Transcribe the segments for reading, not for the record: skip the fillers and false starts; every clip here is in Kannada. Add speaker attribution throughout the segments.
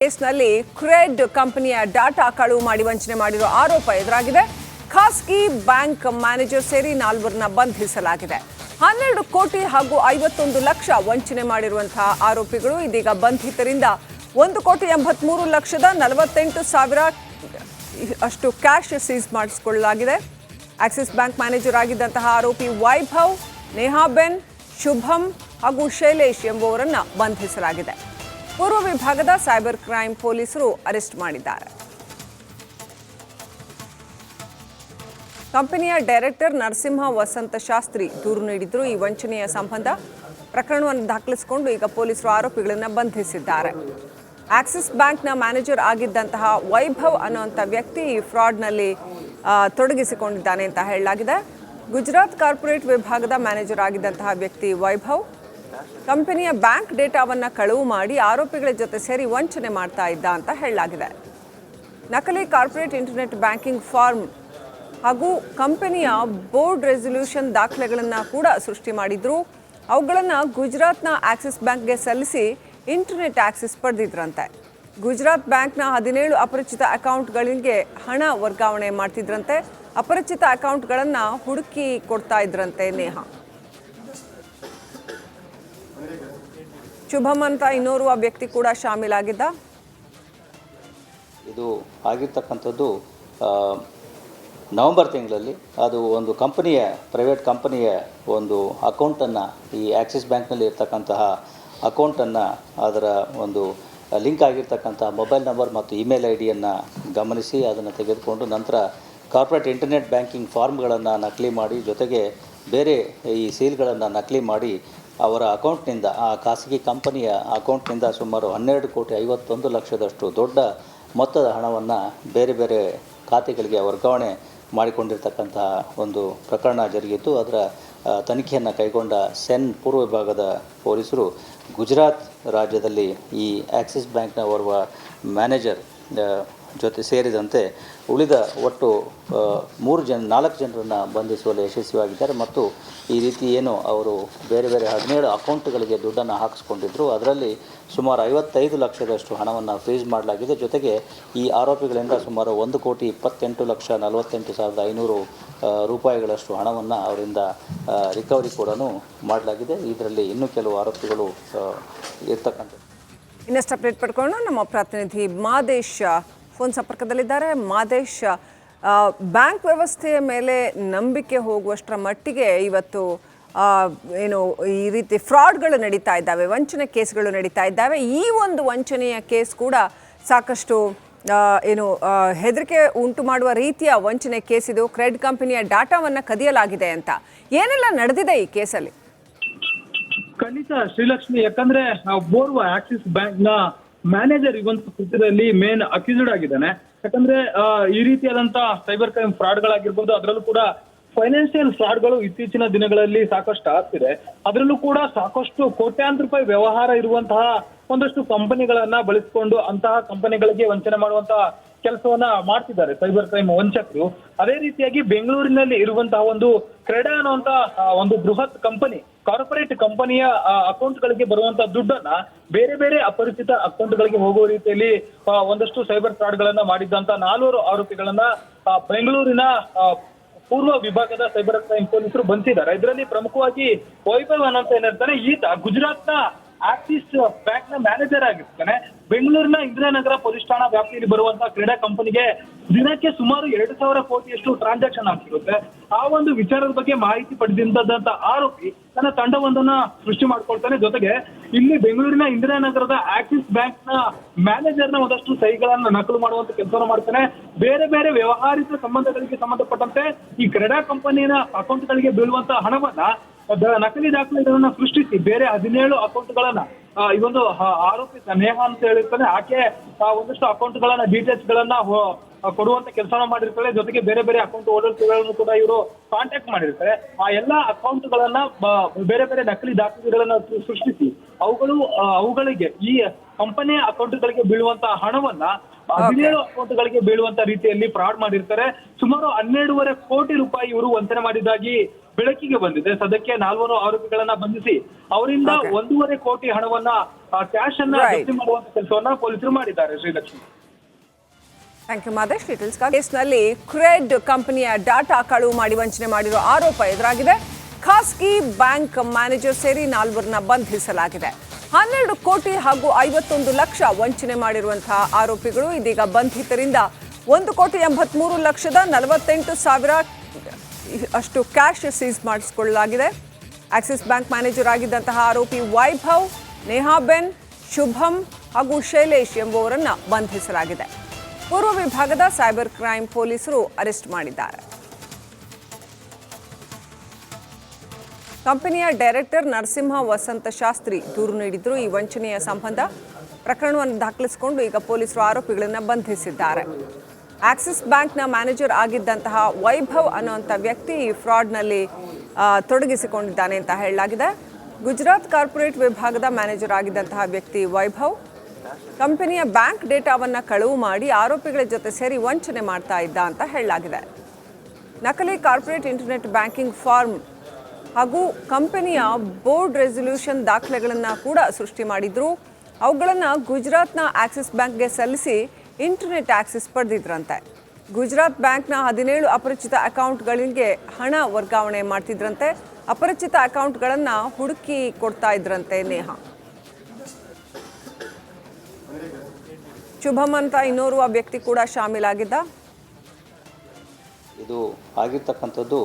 Speaker 1: ಕೇಸ್ನಲ್ಲಿ ಕ್ರೆಡ್ ಕಂಪನಿಯ ಡಾಟಾ ಕಳುವು ಮಾಡಿ ವಂಚನೆ ಮಾಡಿರುವ ಆರೋಪ ಎದುರಾಗಿದೆ. ಖಾಸಗಿ ಬ್ಯಾಂಕ್ ಮ್ಯಾನೇಜರ್ ಸೇರಿ 4ರನ್ನ ಬಂಧಿಸಲಾಗಿದೆ. 12 ಕೋಟಿ ಹಾಗೂ 51 ಲಕ್ಷ ವಂಚನೆ ಮಾಡಿರುವಂತಹ ಆರೋಪಿಗಳು ಇದೀಗ ಬಂಧಿತರಿಂದ 1,83,48,4000 ಅಷ್ಟು ಕ್ಯಾಶ್ ಸೀಸ್ ಮಾಡಿಸಿಕೊಳ್ಳಲಾಗಿದೆ. ಆಕ್ಸಿಸ್ ಬ್ಯಾಂಕ್ ಮ್ಯಾನೇಜರ್ ಆಗಿದ್ದಂತಹ ಆರೋಪಿ ವೈಭವ್, ನೇಹಾಬೆನ್, ಶುಭಂ ಹಾಗೂ ಶೈಲೇಶ್ ಎಂಬುವರನ್ನ ಬಂಧಿಸಲಾಗಿದೆ. ಪೂರ್ವ ವಿಭಾಗದ ಸೈಬರ್ ಕ್ರೈಮ್ ಪೊಲೀಸರು ಅರೆಸ್ಟ್ ಮಾಡಿದ್ದಾರೆ. ಕಂಪನಿಯ ಡೈರೆಕ್ಟರ್ ನರಸಿಂಹ ವಸಂತ ಶಾಸ್ತ್ರಿ ದೂರು ನೀಡಿದ್ರು. ಈ ವಂಚನೆಯ ಸಂಬಂಧ ಪ್ರಕರಣವನ್ನು ದಾಖಲಿಸಿಕೊಂಡು ಈಗ ಪೊಲೀಸರು ಆರೋಪಿಗಳನ್ನು ಬಂಧಿಸಿದ್ದಾರೆ. ಆಕ್ಸಿಸ್ ಬ್ಯಾಂಕ್ನ ಮ್ಯಾನೇಜರ್ ಆಗಿದ್ದಂತಹ ವೈಭವ್ ಅನ್ನುವಂಥ ವ್ಯಕ್ತಿ ಈ ಫ್ರಾಡ್ನಲ್ಲಿ ತೊಡಗಿಸಿಕೊಂಡಿದ್ದಾನೆ ಅಂತ ಹೇಳಲಾಗಿದೆ. ಗುಜರಾತ್ ಕಾರ್ಪೊರೇಟ್ ವಿಭಾಗದ ಮ್ಯಾನೇಜರ್ ಆಗಿದ್ದಂತಹ ವ್ಯಕ್ತಿ ವೈಭವ್ ಕಂಪನಿಯ ಬ್ಯಾಂಕ್ ಡೇಟಾವನ್ನು ಕಳುವು ಮಾಡಿ ಆರೋಪಿಗಳ ಜೊತೆ ಸೇರಿ ವಂಚನೆ ಮಾಡ್ತಾ ಇದ್ದ ಅಂತ ಹೇಳಲಾಗಿದೆ. ನಕಲಿ ಕಾರ್ಪೊರೇಟ್ ಇಂಟರ್ನೆಟ್ ಬ್ಯಾಂಕಿಂಗ್ ಫಾರ್ಮ್ ಹಾಗೂ ಕಂಪನಿಯ ಬೋರ್ಡ್ ರೆಸಲ್ಯೂಷನ್ ದಾಖಲೆಗಳನ್ನು ಕೂಡ ಸೃಷ್ಟಿ ಮಾಡಿದ್ರು. ಅವುಗಳನ್ನು ಗುಜರಾತ್ನ ಆಕ್ಸಿಸ್ ಬ್ಯಾಂಕ್ಗೆ ಸಲ್ಲಿಸಿ ಇಂಟರ್ನೆಟ್ ಆಕ್ಸೆಸ್ ಪಡೆದಿದ್ರಂತೆ. ಗುಜರಾತ್ ಬ್ಯಾಂಕ್ನ 17 ಅಪರಿಚಿತ ಅಕೌಂಟ್ಗಳಿಗೆ ಹಣ ವರ್ಗಾವಣೆ ಮಾಡ್ತಿದ್ರಂತೆ. ಅಪರಿಚಿತ ಅಕೌಂಟ್ಗಳನ್ನು ಹುಡುಕಿ ಕೊಡ್ತಾ ಇದ್ರಂತೆ ನೇಹಾ. ಶುಭಮ್ ಅಂತ ಇನ್ನೋರ್ವ ವ್ಯಕ್ತಿ ಕೂಡ ಶಾಮೀಲಾಗಿದ್ದ.
Speaker 2: ಇದು ಆಗಿರ್ತಕ್ಕಂಥದ್ದು ನವೆಂಬರ್ ತಿಂಗಳಲ್ಲಿ. ಅದು ಒಂದು ಕಂಪನಿಯ ಪ್ರೈವೇಟ್ ಕಂಪನಿಯ ಒಂದು ಅಕೌಂಟನ್ನು, ಈ ಆಕ್ಸಿಸ್ ಬ್ಯಾಂಕ್ನಲ್ಲಿ ಇರ್ತಕ್ಕಂತಹ ಅಕೌಂಟನ್ನು, ಅದರ ಒಂದು ಲಿಂಕ್ ಆಗಿರ್ತಕ್ಕಂಥ ಮೊಬೈಲ್ ನಂಬರ್ ಮತ್ತು ಇಮೇಲ್ ಐಡಿಯನ್ನು ಗಮನಿಸಿ ಅದನ್ನು ತೆಗೆದುಕೊಂಡು ನಂತರ ಕಾರ್ಪೊರೇಟ್ ಇಂಟರ್ನೆಟ್ ಬ್ಯಾಂಕಿಂಗ್ ಫಾರ್ಮ್ಗಳನ್ನು ನಕಲಿ ಮಾಡಿ, ಜೊತೆಗೆ ಬೇರೆ ಈ ಸೀಲ್ಗಳನ್ನು ನಕಲಿ ಮಾಡಿ ಅವರ ಅಕೌಂಟ್ನಿಂದ, ಆ ಖಾಸಗಿ ಕಂಪನಿಯ ಅಕೌಂಟ್ನಿಂದ ಸುಮಾರು 12 ಕೋಟಿ 51 ಲಕ್ಷದಷ್ಟು ದೊಡ್ಡ ಮೊತ್ತದ ಹಣವನ್ನು ಬೇರೆ ಬೇರೆ ಖಾತೆಗಳಿಗೆ ವರ್ಗಾವಣೆ ಮಾಡಿಕೊಂಡಿರ್ತಕ್ಕಂತಹ ಒಂದು ಪ್ರಕರಣ ಜರುಗಿತ್ತು. ಅದರ ತನಿಖೆಯನ್ನು ಕೈಗೊಂಡ ಸೆನ್ ಪೂರ್ವ ವಿಭಾಗದ ಪೊಲೀಸರು ಗುಜರಾತ್ ರಾಜ್ಯದಲ್ಲಿ ಈ ಆಕ್ಸಿಸ್ ಬ್ಯಾಂಕ್ನ ಓರ್ವ ಮ್ಯಾನೇಜರ್ ಜೊತೆ ಸೇರಿದಂತೆ ಉಳಿದ ಒಟ್ಟು 4 ಜನರನ್ನು ಬಂಧಿಸುವಲ್ಲಿ ಯಶಸ್ವಿಯಾಗಿದ್ದಾರೆ. ಮತ್ತು ಈ ರೀತಿ ಏನು ಅವರು ಬೇರೆ ಬೇರೆ 17 ಅಕೌಂಟ್ಗಳಿಗೆ ದುಡ್ಡನ್ನು ಹಾಕಿಸ್ಕೊಂಡಿದ್ದರು, ಅದರಲ್ಲಿ ಸುಮಾರು 55 ಲಕ್ಷದಷ್ಟು ಹಣವನ್ನು ಫ್ರೀಸ್ ಮಾಡಲಾಗಿದೆ. ಜೊತೆಗೆ ಈ ಆರೋಪಿಗಳಿಂದ ಸುಮಾರು 1,28,48,500 ರೂಪಾಯಿಗಳಷ್ಟು ಹಣವನ್ನು ಅವರಿಂದ ರಿಕವರಿ ಕೂಡ ಮಾಡಲಾಗಿದೆ. ಇದರಲ್ಲಿ ಇನ್ನೂ ಕೆಲವು ಆರೋಪಿಗಳು ಇರ್ತಕ್ಕಂಥದ್ದು.
Speaker 1: ಇನ್ನಷ್ಟು ಅಪ್ಡೇಟ್ ಪಡ್ಕೊಂಡು ನಮ್ಮ ಪ್ರತಿನಿಧಿ ಮಾದೇಶ್ ಫೋನ್ ಸಂಪರ್ಕದಲ್ಲಿದ್ದಾರೆ. ಮಾದೇಶ್, ಬ್ಯಾಂಕ್ ವ್ಯವಸ್ಥೆಯ ಮೇಲೆ ನಂಬಿಕೆ ಹೋಗುವಷ್ಟರ ಮಟ್ಟಿಗೆ ಇವತ್ತು ಏನು ಈ ರೀತಿ ಫ್ರಾಡ್ಗಳು ನಡೀತಾ ಇದ್ದಾವೆ, ವಂಚನೆ ಕೇಸ್ಗಳು ನಡೀತಾ ಇದ್ದಾವೆ. ಈ ಒಂದು ವಂಚನೆಯ ಕೇಸ್ ಕೂಡ ಸಾಕಷ್ಟು ಏನು ಹೆದರಿಕೆ ಉಂಟು ಮಾಡುವ ರೀತಿಯ ವಂಚನೆ ಕೇಸ್ ಇದು. ಕ್ರೆಡ್ ಕಂಪನಿಯ ಡಾಟಾವನ್ನು ಕದಿಯಲಾಗಿದೆ ಅಂತ ಏನೆಲ್ಲ ನಡೆದಿದೆ ಈ ಕೇಸಲ್ಲಿ?
Speaker 3: ಖಂಡಿತ ಶ್ರೀಲಕ್ಷ್ಮಿ, ಯಾಕಂದ್ರೆ ಓರ್ವ ಆಕ್ಸಿಸ್ ಬ್ಯಾಂಕ್ ನ ಮ್ಯಾನೇಜರ್ ಈ ಒಂದು ಕೃತ್ಯದಲ್ಲಿ ಮೇನ್ ಅಕ್ಯೂಸ್ಡ್ ಆಗಿದ್ದಾನೆ. ಯಾಕಂದ್ರೆ ಈ ರೀತಿಯಾದಂತ ಸೈಬರ್ ಕ್ರೈಮ್ ಫ್ರಾಡ್ಗಳಾಗಿರ್ಬೋದು, ಅದರಲ್ಲೂ ಕೂಡ ಫೈನಾನ್ಷಿಯಲ್ ಫ್ರಾಡ್ಗಳು ಇತ್ತೀಚಿನ ದಿನಗಳಲ್ಲಿ ಸಾಕಷ್ಟು ಆಗ್ತಿದೆ. ಅದರಲ್ಲೂ ಕೂಡ ಸಾಕಷ್ಟು ಕೋಟ್ಯಾಂತರ ರೂಪಾಯಿ ವ್ಯವಹಾರ ಇರುವಂತಹ ಒಂದಷ್ಟು ಕಂಪನಿಗಳನ್ನ ಬಳಸಿಕೊಂಡು ಅಂತಹ ಕಂಪನಿಗಳಿಗೆ ವಂಚನೆ ಮಾಡುವಂತಹ ಕೆಲಸವನ್ನ ಮಾಡ್ತಿದ್ದಾರೆ ಸೈಬರ್ ಕ್ರೈಮ್ ವಂಚಕರು. ಅದೇ ರೀತಿಯಾಗಿ ಬೆಂಗಳೂರಿನಲ್ಲಿ ಇರುವಂತಹ ಒಂದು ಕ್ರೆಡಾ ಅನ್ನುವಂತ ಒಂದು ಬೃಹತ್ ಕಂಪನಿ, ಕಾರ್ಪೊರೇಟ್ ಕಂಪನಿಯ ಅಕೌಂಟ್ಗಳಿಗೆ ಬರುವಂತಹ ದುಡ್ಡನ್ನ ಬೇರೆ ಬೇರೆ ಅಪರಿಚಿತ ಅಕೌಂಟ್ಗಳಿಗೆ ಹೋಗುವ ರೀತಿಯಲ್ಲಿ ಒಂದಷ್ಟು ಸೈಬರ್ ಫ್ರಾಡ್ಗಳನ್ನ ಮಾಡಿದ್ದಂತ 4 ಆರೋಪಿಗಳನ್ನ ಬೆಂಗಳೂರಿನ ಪೂರ್ವ ವಿಭಾಗದ ಸೈಬರ್ ಕ್ರೈಮ್ ಪೊಲೀಸರು ಬಂಧಿಸಿದ್ದಾರೆ. ಇದರಲ್ಲಿ ಪ್ರಮುಖವಾಗಿ ವೈಭವ್ ಅನ್ನೋಂತ ಏನಿರ್ತಾನೆ, ಈತ ಗುಜರಾತ್ನ ಆಕ್ಸಿಸ್ ಬ್ಯಾಂಕ್ ನ ಮ್ಯಾನೇಜರ್ ಆಗಿರ್ತಾನೆ. ಬೆಂಗಳೂರಿನ ಇಂದಿರಾನಗರ ಪೊಲೀಸ್ ಠಾಣಾ ವ್ಯಾಪ್ತಿಯಲ್ಲಿ ಬರುವಂತಹ ಕ್ರೀಡಾ ಕಂಪನಿಗೆ ದಿನಕ್ಕೆ ಸುಮಾರು 2,000 ಕೋಟಿಯಷ್ಟು ಟ್ರಾನ್ಸಾಕ್ಷನ್ ಆಗ್ತಿರುತ್ತೆ. ಆ ಒಂದು ವಿಚಾರದ ಬಗ್ಗೆ ಮಾಹಿತಿ ಪಡೆದಂತ ಆರೋಪಿ ತನ್ನ ತಂಡವೊಂದನ್ನ ಸೃಷ್ಟಿ ಮಾಡ್ಕೊಳ್ತಾನೆ. ಜೊತೆಗೆ ಇಲ್ಲಿ ಬೆಂಗಳೂರಿನ ಇಂದಿರಾನಗರದ ಆಕ್ಸಿಸ್ ಬ್ಯಾಂಕ್ ನ ಮ್ಯಾನೇಜರ್ ನ ಒಂದಷ್ಟು ಸಹಿಗಳನ್ನ ನಕಲು ಮಾಡುವಂತ ಕೆಲಸವನ್ನು ಮಾಡ್ತಾನೆ. ಬೇರೆ ಬೇರೆ ವ್ಯವಹಾರಿಕ ಸಂಬಂಧಗಳಿಗೆ ಸಂಬಂಧಪಟ್ಟಂತೆ ಈ ಕ್ರೀಡಾ ಕಂಪನಿಯ ಅಕೌಂಟ್ಗಳಿಗೆ ಬೀಳುವಂತಹ ಹಣವನ್ನ ನಕಲಿ ದಾಖಲೆಗಳನ್ನ ಸೃಷ್ಟಿಸಿ ಬೇರೆ 17 ಅಕೌಂಟ್ಗಳನ್ನ ಈ ಒಂದು ಆರೋಪಿ ನೇಹಾ ಅಂತ ಹೇಳಿರ್ತಾನೆ, ಆಕೆ ಒಂದಷ್ಟು ಅಕೌಂಟ್ಗಳನ್ನ ಡೀಟೇಲ್ಸ್ ಗಳನ್ನ ಕೊಡುವಂತ ಕೆಲಸ ಮಾಡಿರ್ತಾರೆ. ಜೊತೆಗೆ ಬೇರೆ ಬೇರೆ ಅಕೌಂಟ್ ಹೋಲ್ಡರ್ಗಳನ್ನು ಕೂಡ ಇವರು ಕಾಂಟ್ಯಾಕ್ಟ್ ಮಾಡಿರ್ತಾರೆ. ಆ ಎಲ್ಲಾ ಅಕೌಂಟ್ಗಳನ್ನ ಬೇರೆ ಬೇರೆ ನಕಲಿ ದಾಖಲೆಗಳನ್ನ ಸೃಷ್ಟಿಸಿ ಅವುಗಳಿಗೆ ಈ ಕಂಪನಿಯ ಅಕೌಂಟ್ಗಳಿಗೆ ಬೀಳುವಂತಹ ಹಣವನ್ನ 17 ಅಕೌಂಟ್ಗಳಿಗೆ ಬೀಳುವಂತ ರೀತಿಯಲ್ಲಿ ಫ್ರಾಡ್ ಮಾಡಿರ್ತಾರೆ. ಸುಮಾರು 12.5 ಕೋಟಿ ರೂಪಾಯಿ ಇವರು ವಂಚನೆ ಮಾಡಿದ್ದಾಗಿ ಬೆಳಕಿಗೆ ಬಂದಿದೆ. ಸದ್ಯಕ್ಕೆ 4 ಆರೋಪಿಗಳನ್ನ ಬಂಧಿಸಿ ಅವರಿಂದ 1.5 ಕೋಟಿ ಹಣವನ್ನ ಕ್ಯಾಶ್ ಅನ್ನ ಜಪ್ತಿ ಮಾಡುವಂತ ಕೆಲಸವನ್ನ ಪೊಲೀಸರು ಮಾಡಿದ್ದಾರೆ. Srilakshmi,
Speaker 1: thank you Madesh. Details ಕೇಸ್ನಲ್ಲಿ ಕ್ರೆಡ್ ಕಂಪನಿಯ ಡಾಟಾ ಕಳುವು ಮಾಡಿ ವಂಚನೆ ಮಾಡಿರೋ ಆರೋಪ ಎದುರಾಗಿದೆ. ಖಾಸಗಿ ಬ್ಯಾಂಕ್ ಮ್ಯಾನೇಜರ್ ಸೇರಿ 4 ಬಂಧಿಸಲಾಗಿದೆ. 12 ಕೋಟಿ ಹಾಗೂ 51 ಲಕ್ಷ ವಂಚನೆ ಮಾಡಿರುವಂತಹ ಆರೋಪಿಗಳು ಇದೀಗ ಬಂಧಿತರಿಂದ 1,83,48,000 ಅಷ್ಟು ಕ್ಯಾಶ್ ಸೀಸ್ ಮಾಡಿಸಿಕೊಳ್ಳಲಾಗಿದೆ. ಆಕ್ಸಿಸ್ ಬ್ಯಾಂಕ್ ಮ್ಯಾನೇಜರ್ ಆಗಿದ್ದಂತಹ ಆರೋಪಿ ವೈಭವ್, ನೇಹಾಬೆನ್, ಶುಭಂ ಹಾಗೂ ಶೈಲೇಶ್ ಎಂಬುವರನ್ನ ಬಂಧಿಸಲಾಗಿದೆ. ಪೂರ್ವ ವಿಭಾಗದ ಸೈಬರ್ ಕ್ರೈಮ್ ಪೊಲೀಸರು ಅರೆಸ್ಟ್ ಮಾಡಿದ್ದಾರೆ. ಕಂಪನಿಯ ಡೈರೆಕ್ಟರ್ ನರಸಿಂಹ ವಸಂತ ಶಾಸ್ತ್ರಿ ದೂರು ನೀಡಿದ್ರು. ಈ ವಂಚನೆಯ ಸಂಬಂಧ ಪ್ರಕರಣವನ್ನು ದಾಖಲಿಸಿಕೊಂಡು ಈಗ ಪೊಲೀಸರು ಆರೋಪಿಗಳನ್ನು ಬಂಧಿಸಿದ್ದಾರೆ. ಆಕ್ಸಿಸ್ ಬ್ಯಾಂಕ್ನ ಮ್ಯಾನೇಜರ್ ಆಗಿದ್ದಂತಹ ವೈಭವ್ ಅನ್ನುವಂಥ ವ್ಯಕ್ತಿ ಈ ಫ್ರಾಡ್ನಲ್ಲಿ ತೊಡಗಿಸಿಕೊಂಡಿದ್ದಾನೆ ಅಂತ ಹೇಳಲಾಗಿದೆ. ಗುಜರಾತ್ ಕಾರ್ಪೊರೇಟ್ ವಿಭಾಗದ ಮ್ಯಾನೇಜರ್ ಆಗಿದ್ದಂತಹ ವ್ಯಕ್ತಿ ವೈಭವ್ ಕಂಪನಿಯ ಬ್ಯಾಂಕ್ ಡೇಟಾವನ್ನು ಕಳುವು ಮಾಡಿ ಆರೋಪಿಗಳ ಜೊತೆ ಸೇರಿ ವಂಚನೆ ಮಾಡ್ತಾ ಇದ್ದ ಅಂತ ಹೇಳಲಾಗಿದೆ. ನಕಲಿ ಕಾರ್ಪೊರೇಟ್ ಇಂಟರ್ನೆಟ್ ಬ್ಯಾಂಕಿಂಗ್ ಫಾರ್ಮ್ ಹಾಗೂ ಕಂಪನಿಯ ಬೋರ್ಡ್ ರೆಸಲ್ಯೂಷನ್ ದಾಖಲೆಗಳನ್ನು ಕೂಡ ಸೃಷ್ಟಿ ಮಾಡಿದ್ರು. ಅವುಗಳನ್ನು ಗುಜರಾತ್ನ ಆಕ್ಸಿಸ್ ಬ್ಯಾಂಕ್ಗೆ ಸಲ್ಲಿಸಿ ಇಂಟರ್ನೆಟ್ ಆಕ್ಸೆಸ್ ಪಡೆದಿದ್ರಂತೆ. ಗುಜರಾತ್ ಬ್ಯಾಂಕ್ನ 17 ಅಪರಿಚಿತ ಅಕೌಂಟ್ಗಳಿಗೆ ಹಣ ವರ್ಗಾವಣೆ ಮಾಡ್ತಿದ್ರಂತೆ. ಅಪರಿಚಿತ ಅಕೌಂಟ್ಗಳನ್ನು ಹುಡುಕಿ ಕೊಡ್ತಾ ಇದ್ರಂತೆ ನೇಹಾ. ಶುಭಮ್ ಅಂತ ಇನ್ನೋರ್ವ ವ್ಯಕ್ತಿ ಕೂಡ ಶಾಮೀಲಾಗಿದ್ದ.
Speaker 2: ಇದು ಆಗಿರ್ತಕ್ಕಂಥದ್ದು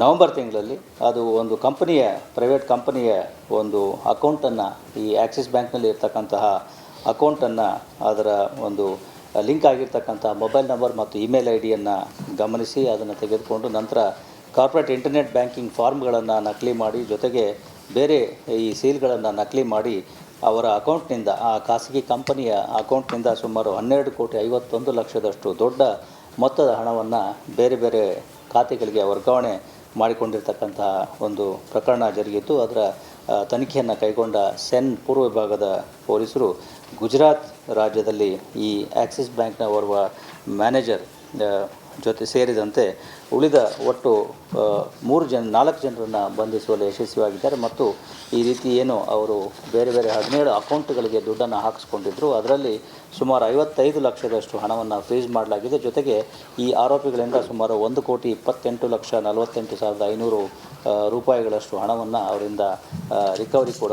Speaker 2: ನವೆಂಬರ್ ತಿಂಗಳಲ್ಲಿ. ಅದು ಒಂದು ಕಂಪನಿಯ ಪ್ರೈವೇಟ್ ಕಂಪನಿಯ ಒಂದು ಅಕೌಂಟನ್ನು, ಈ ಆಕ್ಸಿಸ್ ಬ್ಯಾಂಕ್ನಲ್ಲಿ ಇರ್ತಕ್ಕಂತಹ ಅಕೌಂಟನ್ನು, ಅದರ ಒಂದು ಲಿಂಕ್ ಆಗಿರ್ತಕ್ಕಂಥ ಮೊಬೈಲ್ ನಂಬರ್ ಮತ್ತು ಇಮೇಲ್ ಐಡಿಯನ್ನು ಗಮನಿಸಿ ಅದನ್ನು ತೆಗೆದುಕೊಂಡು ನಂತರ ಕಾರ್ಪೊರೇಟ್ ಇಂಟರ್ನೆಟ್ ಬ್ಯಾಂಕಿಂಗ್ ಫಾರ್ಮ್ಗಳನ್ನು ನಕಲಿ ಮಾಡಿ, ಜೊತೆಗೆ ಬೇರೆ ಈ ಸೀಲ್ಗಳನ್ನು ನಕಲಿ ಮಾಡಿ ಅವರ ಅಕೌಂಟ್ನಿಂದ, ಆ ಖಾಸಗಿ ಕಂಪನಿಯ ಅಕೌಂಟ್ನಿಂದ ಸುಮಾರು 12,51,00,000 ದೊಡ್ಡ ಮೊತ್ತದ ಹಣವನ್ನು ಬೇರೆ ಬೇರೆ ಖಾತೆಗಳಿಗೆ ವರ್ಗಾವಣೆ ಮಾಡಿಕೊಂಡಿರ್ತಕ್ಕಂತಹ ಒಂದು ಪ್ರಕರಣ ಜರುಗಿತ್ತು. ಅದರ ತನಿಖೆಯನ್ನು ಕೈಗೊಂಡ ಸೆನ್ ಪೂರ್ವ ವಿಭಾಗದ ಪೊಲೀಸರು ಗುಜರಾತ್ ರಾಜ್ಯದಲ್ಲಿ ಈ ಆಕ್ಸಿಸ್ ಬ್ಯಾಂಕ್ನ ಓರ್ವ ಮ್ಯಾನೇಜರ್ ಜೊತೆ ಸೇರಿದಂತೆ ಉಳಿದ ಒಟ್ಟು 4 ಜನರನ್ನು ಬಂಧಿಸುವಲ್ಲಿ ಯಶಸ್ವಿಯಾಗಿದ್ದಾರೆ. ಮತ್ತು ಈ ರೀತಿ ಏನು ಅವರು ಬೇರೆ ಬೇರೆ 17 ಅಕೌಂಟ್ಗಳಿಗೆ ದುಡ್ಡನ್ನು ಹಾಕಿಸ್ಕೊಂಡಿದ್ರು, ಅದರಲ್ಲಿ ಸುಮಾರು 55 ಲಕ್ಷದಷ್ಟು ಹಣವನ್ನು ಫ್ರೀಸ್ ಮಾಡಲಾಗಿದೆ. ಜೊತೆಗೆ ಈ ಆರೋಪಿಗಳಿಂದ ಸುಮಾರು 1,28,48,500 ರೂಪಾಯಿಗಳಷ್ಟು ಹಣವನ್ನು ಅವರಿಂದ ರಿಕವರಿ ಕೂಡ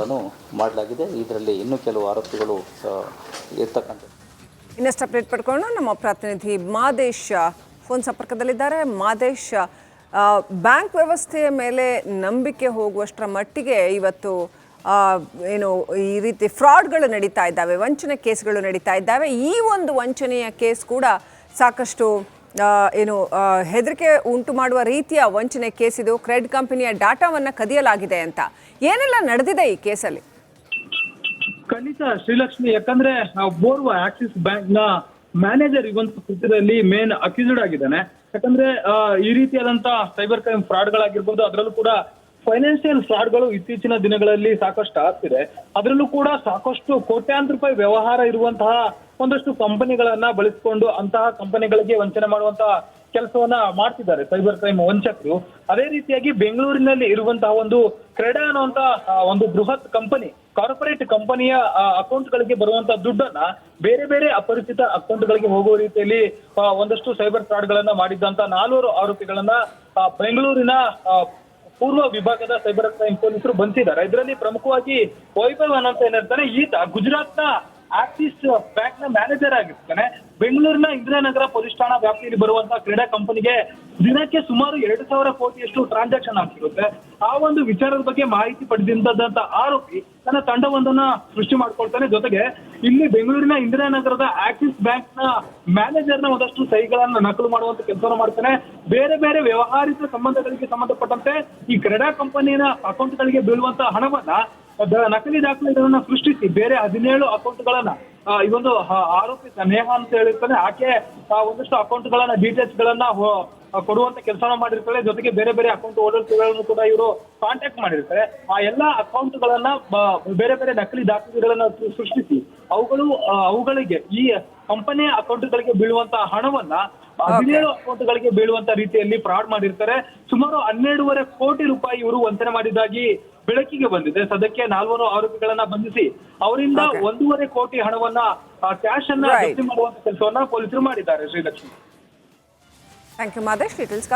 Speaker 2: ಮಾಡಲಾಗಿದೆ. ಇದರಲ್ಲಿ ಇನ್ನೂ ಕೆಲವು ಆರೋಪಿಗಳು ಇರ್ತಕ್ಕಂಥದ್ದು.
Speaker 1: ಇನ್ನಷ್ಟು ಅಪ್ಡೇಟ್ ಪಡ್ಕೊಂಡು ನಮ್ಮ ಪ್ರತಿನಿಧಿ ಮಾದೇಶ್ ಫೋನ್ ಸಂಪರ್ಕದಲ್ಲಿದ್ದಾರೆ. ಮಾದೇಶ್, ಬ್ಯಾಂಕ್ ವ್ಯವಸ್ಥೆಯ ಮೇಲೆ ನಂಬಿಕೆ ಹೋಗುವಷ್ಟರ ಮಟ್ಟಿಗೆ ಇವತ್ತು ಏನು ಈ ರೀತಿ ಫ್ರಾಡ್ಗಳು ನಡೀತಾ ಇದ್ದಾವೆ, ವಂಚನೆ ಕೇಸ್ಗಳು ನಡೀತಾ ಇದ್ದಾವೆ. ಈ ಒಂದು ವಂಚನೆಯ ಕೇಸ್ ಕೂಡ ಸಾಕಷ್ಟು ಹೆದರಿಕೆ ಉಂಟು ಮಾಡುವ ರೀತಿಯ ವಂಚನೆ ಕೇಸ್ ಇದು. ಕ್ರೆಡ್ ಕಂಪನಿಯ ಡಾಟಾವನ್ನು ಕದಿಯಲಾಗಿದೆ ಅಂತ. ಏನೆಲ್ಲ ನಡೆದಿದೆ ಈ ಕೇಸಲ್ಲಿ?
Speaker 3: ಖಂಡಿತ ಶ್ರೀಲಕ್ಷ್ಮಿ, ಯಾಕಂದ್ರೆ ಓರ್ವ ಆಕ್ಸಿಸ್ ಬ್ಯಾಂಕ್ ನ ಮ್ಯಾನೇಜರ್ ಇವತ್ತು ಕೃತ್ಯದಲ್ಲಿ ಮೇನ್ ಅಕ್ಯೂಸ್ಡ್ ಆಗಿದ್ದಾನೆ. ಯಾಕಂದ್ರೆ ಈ ರೀತಿಯಾದಂತ ಸೈಬರ್ ಕ್ರೈಮ್ ಫ್ರಾಡ್ಗಳಾಗಿರ್ಬೋದು, ಅದರಲ್ಲೂ ಕೂಡ ಫೈನಾನ್ಷಿಯಲ್ ಫ್ರಾಡ್ಗಳು ಇತ್ತೀಚಿನ ದಿನಗಳಲ್ಲಿ ಸಾಕಷ್ಟು ಆಗ್ತಿದೆ. ಅದರಲ್ಲೂ ಕೂಡ ಸಾಕಷ್ಟು ಕೋಟ್ಯಾಂತರ ರೂಪಾಯಿ ವ್ಯವಹಾರ ಇರುವಂತಹ ಒಂದಷ್ಟು ಕಂಪನಿಗಳನ್ನ ಬಳಸಿಕೊಂಡು ಅಂತಹ ಕಂಪನಿಗಳಿಗೆ ವಂಚನೆ ಮಾಡುವಂತಹ ಕೆಲಸವನ್ನ ಮಾಡ್ತಿದ್ದಾರೆ ಸೈಬರ್ ಕ್ರೈಮ್ ವಂಚಕರು. ಅದೇ ರೀತಿಯಾಗಿ ಬೆಂಗಳೂರಿನಲ್ಲಿ ಇರುವಂತಹ ಒಂದು ಕ್ರೆಡಾ ಅನ್ನುವಂತ ಒಂದು ಬೃಹತ್ ಕಂಪನಿ, ಕಾರ್ಪೊರೇಟ್ ಕಂಪನಿಯ ಅಕೌಂಟ್ಗಳಿಗೆ ಬರುವಂತಹ ದುಡ್ಡನ್ನ ಬೇರೆ ಬೇರೆ ಅಪರಿಚಿತ ಅಕೌಂಟ್ಗಳಿಗೆ ಹೋಗುವ ರೀತಿಯಲ್ಲಿ ಒಂದಷ್ಟು ಸೈಬರ್ ಫ್ರಾಡ್ಗಳನ್ನ ಮಾಡಿದ್ದಂತ 4 ಆರೋಪಿಗಳನ್ನ ಬೆಂಗಳೂರಿನ ಪೂರ್ವ ವಿಭಾಗದ ಸೈಬರ್ ಕ್ರೈಮ್ ಪೊಲೀಸರು ಬಂಧಿಸಿದ್ದಾರೆ. ಇದರಲ್ಲಿ ಪ್ರಮುಖವಾಗಿ ವೈಭವ್ ಅನ್ನೋಂತ ಏನಿರ್ತಾನೆ, ಈತ ಗುಜರಾತ್ನ ಆಕ್ಸಿಸ್ ಬ್ಯಾಂಕ್ ನ ಮ್ಯಾನೇಜರ್ ಆಗಿರ್ತಾನೆ. ಬೆಂಗಳೂರಿನ ಇಂದಿರಾನಗರ ಪೊಲೀಸ್ ಠಾಣಾ ವ್ಯಾಪ್ತಿಯಲ್ಲಿ ಬರುವಂತಹ ಕ್ರೀಡಾ ಕಂಪನಿಗೆ ದಿನಕ್ಕೆ ಸುಮಾರು 2,000 ಕೋಟಿಯಷ್ಟು ಟ್ರಾನ್ಸಾಕ್ಷನ್ ಆಗ್ತಿರುತ್ತೆ. ಆ ಒಂದು ವಿಚಾರದ ಬಗ್ಗೆ ಮಾಹಿತಿ ಪಡೆದಂತ ಆರೋಪಿ ತನ್ನ ತಂಡವೊಂದನ್ನ ಸೃಷ್ಟಿ ಮಾಡ್ಕೊಳ್ತಾನೆ. ಜೊತೆಗೆ ಇಲ್ಲಿ ಬೆಂಗಳೂರಿನ ಇಂದಿರಾನಗರದ ಆಕ್ಸಿಸ್ ಬ್ಯಾಂಕ್ ನ ಮ್ಯಾನೇಜರ್ ನ ಒಂದಷ್ಟು ಸಹಿಗಳನ್ನ ನಕಲು ಮಾಡುವಂತ ಕೆಲಸವನ್ನು ಮಾಡ್ತಾನೆ. ಬೇರೆ ಬೇರೆ ವ್ಯವಹಾರಿಕ ಸಂಬಂಧಗಳಿಗೆ ಸಂಬಂಧಪಟ್ಟಂತೆ ಈ ಕ್ರೀಡಾ ಕಂಪನಿಯ ಅಕೌಂಟ್ಗಳಿಗೆ ಬೀಳುವಂತಹ ಹಣವನ್ನ ನಕಲಿ ದಾಖಲೆಗಳನ್ನ ಸೃಷ್ಟಿಸಿ ಬೇರೆ 17 ಅಕೌಂಟ್ಗಳನ್ನ ಈ ಒಂದು ಆರೋಪಿ ನೇಹಾ ಅಂತ ಹೇಳಿರ್ತಾನೆ, ಆಕೆ ಒಂದಷ್ಟು ಅಕೌಂಟ್ಗಳನ್ನ ಡೀಟೇಲ್ಸ್ ಗಳನ್ನ ಕೊಡುವಂತ ಕೆಲಸನ ಮಾಡಿರ್ತಾರೆ. ಜೊತೆಗೆ ಬೇರೆ ಬೇರೆ ಅಕೌಂಟ್ ಹೋಲ್ಡರ್ಗಳನ್ನು ಕೂಡ ಇವರು ಕಾಂಟ್ಯಾಕ್ಟ್ ಮಾಡಿರ್ತಾರೆ. ಆ ಎಲ್ಲಾ ಅಕೌಂಟ್ಗಳನ್ನ ಬೇರೆ ಬೇರೆ ನಕಲಿ ದಾಖಲೆಗಳನ್ನ ಸೃಷ್ಟಿಸಿ ಅವುಗಳಿಗೆ ಈ ಕಂಪನಿಯ ಅಕೌಂಟ್ಗಳಿಗೆ ಬೀಳುವಂತಹ ಹಣವನ್ನ 17 ಅಕೌಂಟ್ಗಳಿಗೆ ಬೀಳುವಂತ ರೀತಿಯಲ್ಲಿ ಫ್ರಾಡ್ ಮಾಡಿರ್ತಾರೆ. ಸುಮಾರು 12.5 ಕೋಟಿ ರೂಪಾಯಿ ಇವರು ವಂಚನೆ ಮಾಡಿದ್ದಾಗಿ ಬೆಳಕಿಗೆ ಬಂದಿದೆ. ಸದ್ಯಕ್ಕೆ 4 ಆರೋಪಿಗಳನ್ನ ಬಂಧಿಸಿ ಅವರಿಂದ 1.5 ಕೋಟಿ ಹಣವನ್ನ ಕ್ಯಾಶ್ ಅನ್ನ ಜಪ್ತಿ ಮಾಡುವಂತ ಕೆಲಸವನ್ನ ಪೊಲೀಸರು ಮಾಡಿದ್ದಾರೆ. Srilakshmi.
Speaker 1: Thank you Madesh. Details